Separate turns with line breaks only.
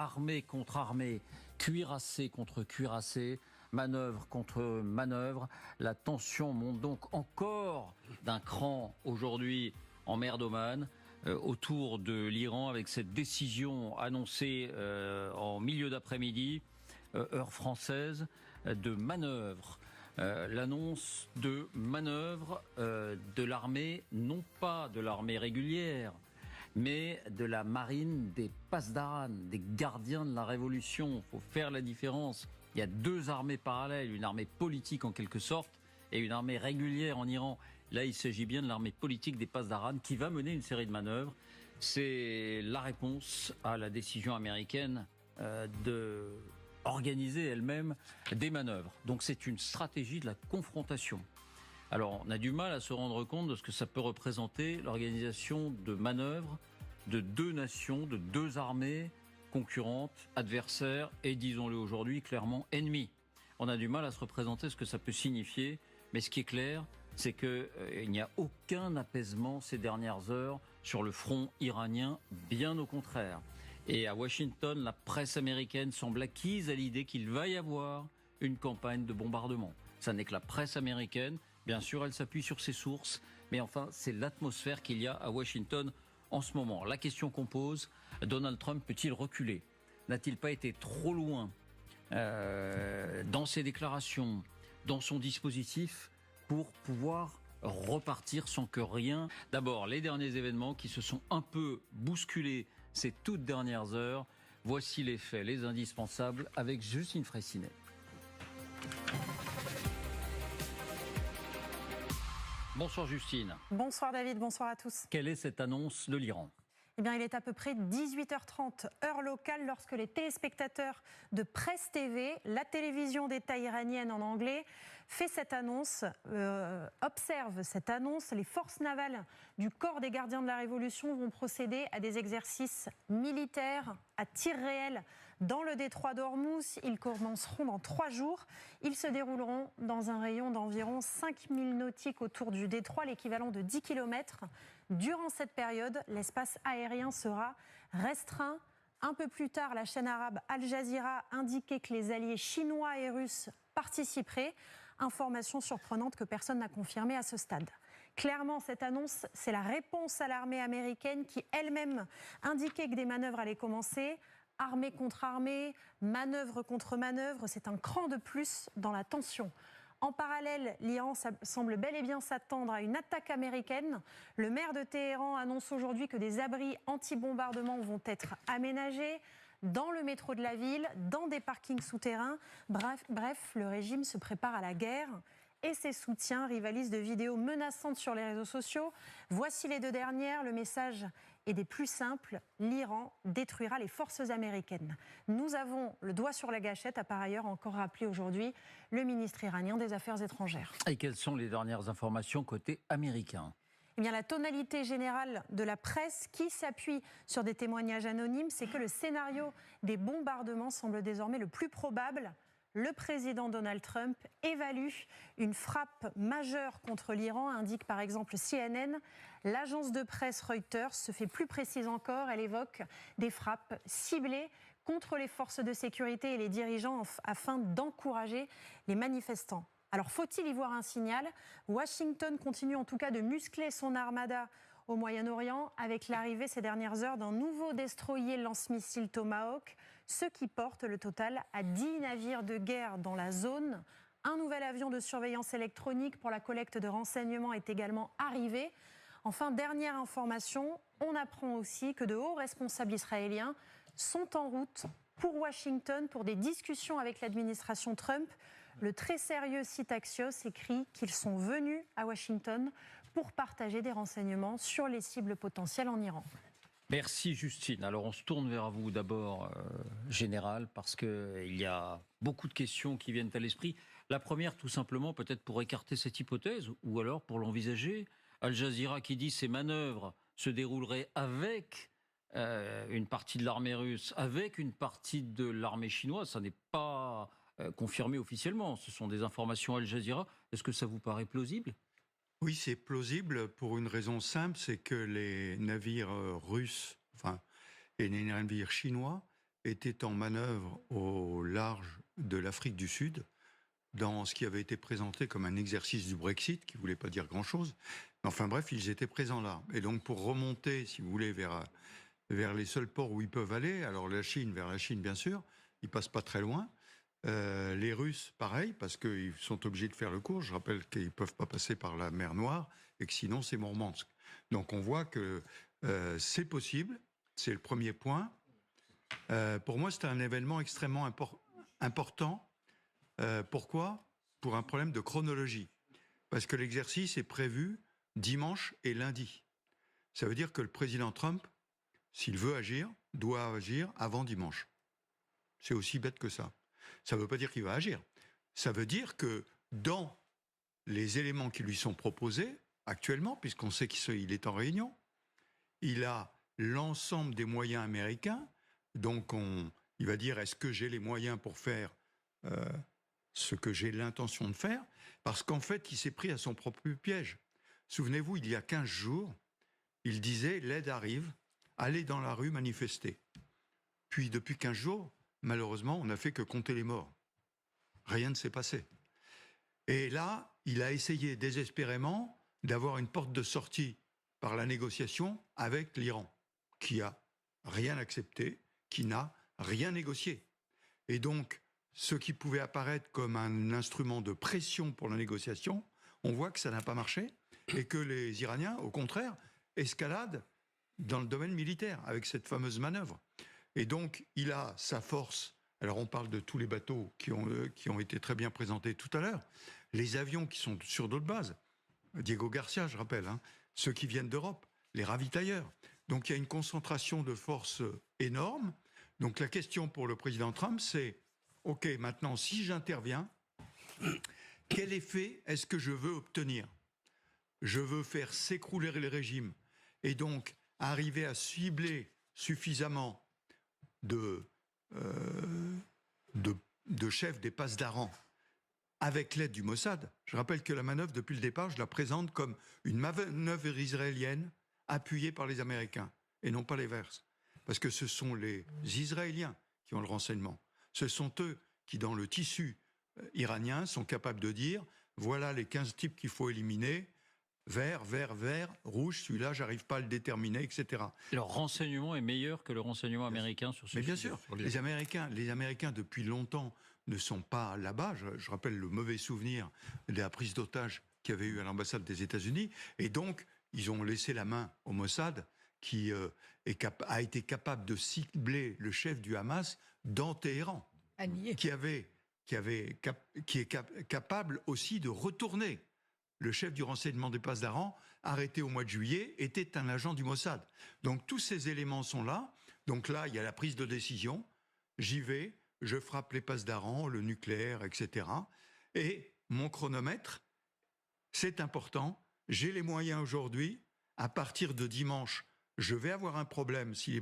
armée contre armée, cuirassé contre cuirassé, manœuvre contre manœuvre. La tension monte donc encore d'un cran aujourd'hui en mer d'Oman, autour de l'Iran, avec cette décision annoncée en milieu d'après-midi, heure française, de manœuvre. L'annonce de manœuvre de l'armée, non pas de l'armée régulière, mais de la marine des Pasdaran, des gardiens de la révolution. Il faut faire la différence. Il y a deux armées parallèles, une armée politique en quelque sorte et une armée régulière en Iran. Là, il s'agit bien de l'armée politique des Pasdaran qui va mener une série de manœuvres. C'est la réponse à la décision américaine de organiser elle-même des manœuvres. Donc c'est une stratégie de la confrontation. Alors on a du mal à se rendre compte de ce que ça peut représenter l'organisation de manœuvres de deux nations, de deux armées concurrentes, adversaires et, disons-le aujourd'hui, clairement ennemies. On a du mal à se représenter ce que ça peut signifier, mais ce qui est clair, c'est qu'il n'y a aucun apaisement ces dernières heures sur le front iranien, bien au contraire. Et à Washington, la presse américaine semble acquise à l'idée qu'il va y avoir une campagne de bombardement. Ça n'est que la presse américaine. Bien sûr, elle s'appuie sur ses sources, mais enfin, c'est l'atmosphère qu'il y a à Washington en ce moment. La question qu'on pose, Donald Trump peut-il reculer? N'a-t-il pas été trop loin dans ses déclarations, dans son dispositif, pour pouvoir repartir sans que rien... D'abord, les derniers événements qui se sont un peu bousculés ces toutes dernières heures. Voici les faits, les indispensables, avec Justine Fraissinet. Bonsoir Justine.
Bonsoir David, bonsoir à tous.
Quelle est cette annonce de l'Iran ?
Eh bien, il est à peu près 18h30, heure locale, lorsque les téléspectateurs de Presse TV, la télévision d'État iranienne en anglais, fait cette annonce, observe cette annonce. Les forces navales du corps des gardiens de la Révolution vont procéder à des exercices militaires à tir réel dans le détroit d'Ormuz. Ils commenceront dans 3 jours. Ils se dérouleront dans un rayon d'environ 5000 nautiques autour du détroit, l'équivalent de 10 km. Durant cette période, l'espace aérien sera restreint. Un peu plus tard, la chaîne arabe Al Jazeera indiquait que les alliés chinois et russes participeraient. Information surprenante que personne n'a confirmée à ce stade. Clairement, cette annonce, c'est la réponse à l'armée américaine qui elle-même indiquait que des manœuvres allaient commencer. Armée contre armée, manœuvre contre manœuvre, c'est un cran de plus dans la tension. En parallèle, l'Iran semble bel et bien s'attendre à une attaque américaine. Le maire de Téhéran annonce aujourd'hui que des abris anti-bombardement vont être aménagés dans le métro de la ville, dans des parkings souterrains. Bref, le régime se prépare à la guerre et ses soutiens rivalisent de vidéos menaçantes sur les réseaux sociaux. Voici les 2 dernières. Le message est des plus simples. L'Iran détruira les forces américaines. Nous avons le doigt sur la gâchette, a par ailleurs encore rappelé aujourd'hui le ministre iranien des Affaires étrangères.
Et quelles sont les dernières informations côté américain ?
Eh bien, la tonalité générale de la presse, qui s'appuie sur des témoignages anonymes, c'est que le scénario des bombardements semble désormais le plus probable. Le président Donald Trump évalue une frappe majeure contre l'Iran, indique par exemple CNN. L'agence de presse Reuters se fait plus précise encore. Elle évoque des frappes ciblées contre les forces de sécurité et les dirigeants afin d'encourager les manifestants. Alors, faut-il y voir un signal ? Washington continue en tout cas de muscler son armada au Moyen-Orient avec l'arrivée ces dernières heures d'un nouveau destroyer lance-missile Tomahawk, ce qui porte le total à 10 navires de guerre dans la zone. Un nouvel avion de surveillance électronique pour la collecte de renseignements est également arrivé. Enfin, dernière information, on apprend aussi que de hauts responsables israéliens sont en route pour Washington pour des discussions avec l'administration Trump. Le très sérieux site Axios écrit qu'ils sont venus à Washington pour partager des renseignements sur les cibles potentielles en Iran.
Merci Justine. Alors on se tourne vers vous d'abord, Général, parce qu'il y a beaucoup de questions qui viennent à l'esprit. La première, tout simplement, peut-être pour écarter cette hypothèse, ou alors pour l'envisager. Al Jazeera qui dit ces manœuvres se dérouleraient avec une partie de l'armée russe, avec une partie de l'armée chinoise. Ça n'est pas confirmé officiellement. Ce sont des informations Al Jazeera. Est-ce que ça vous paraît plausible ?
Oui, c'est plausible pour une raison simple, c'est que les navires russes, et les navires chinois était en manœuvre au large de l'Afrique du Sud, dans ce qui avait été présenté comme un exercice du Brexit, qui ne voulait pas dire grand-chose. Enfin bref, ils étaient présents là. Et donc pour remonter, si vous voulez, vers les seuls ports où ils peuvent aller, alors vers la Chine bien sûr, ils passent pas très loin. Les Russes, pareil, parce qu'ils sont obligés de faire le cours. Je rappelle qu'ils ne peuvent pas passer par la mer Noire et que sinon c'est Mourmansk. Donc on voit que c'est possible, c'est le premier point. Pour moi, c'était un événement extrêmement important. Pourquoi ? Pour un problème de chronologie. Parce que l'exercice est prévu dimanche et lundi. Ça veut dire que le président Trump, s'il veut agir, doit agir avant dimanche. C'est aussi bête que ça. Ça ne veut pas dire qu'il va agir. Ça veut dire que dans les éléments qui lui sont proposés actuellement, puisqu'on sait qu'il est en réunion, il a l'ensemble des moyens américains. Donc il va dire, est-ce que j'ai les moyens pour faire ce que j'ai l'intention de faire ? Parce qu'en fait, il s'est pris à son propre piège. Souvenez-vous, il y a 15 jours, il disait, l'aide arrive, allez dans la rue manifester. Puis depuis 15 jours, malheureusement, on n'a fait que compter les morts. Rien ne s'est passé. Et là, il a essayé désespérément d'avoir une porte de sortie par la négociation avec l'Iran, qui a rien accepté, qui n'a rien négocié. Et donc, ce qui pouvait apparaître comme un instrument de pression pour la négociation, on voit que ça n'a pas marché et que les Iraniens, au contraire, escaladent dans le domaine militaire avec cette fameuse manœuvre. Et donc, il a sa force. Alors, on parle de tous les bateaux qui ont été très bien présentés tout à l'heure. Les avions qui sont sur d'autres bases. Diego Garcia, je rappelle, ceux qui viennent d'Europe, les ravitailleurs. Donc, il y a une concentration de forces énorme. Donc, la question pour le président Trump, c'est OK, maintenant, si j'interviens, quel effet est-ce que je veux obtenir ? Je veux faire s'écrouler le régime et donc arriver à cibler suffisamment de chefs des passedarans avec l'aide du Mossad. Je rappelle que la manœuvre, depuis le départ, je la présente comme une manœuvre israélienne appuyée par les Américains et non pas l'inverse. Parce que ce sont les Israéliens qui ont le renseignement. Ce sont eux qui, dans le tissu iranien, sont capables de dire voilà les 15 types qu'il faut éliminer. Vert, vert, vert, rouge, celui-là, j'arrive pas à le déterminer, etc.
Leur renseignement est meilleur que le renseignement américain sur ce sujet.
Mais bien sûr, les Américains, depuis longtemps, ne sont pas là-bas. Je rappelle le mauvais souvenir de la prise d'otage qu'il y avait eu à l'ambassade des États-Unis. Et donc, ils ont laissé la main au Mossad, qui a été capable de cibler le chef du Hamas dans Téhéran, qui est capable aussi de retourner. Le chef du renseignement des passedarans, arrêté au mois de juillet, était un agent du Mossad. Donc tous ces éléments sont là. Donc là, il y a la prise de décision. J'y vais, je frappe les passedarans, le nucléaire, etc. Et mon chronomètre, c'est important. J'ai les moyens aujourd'hui. À partir de dimanche, je vais avoir un problème si les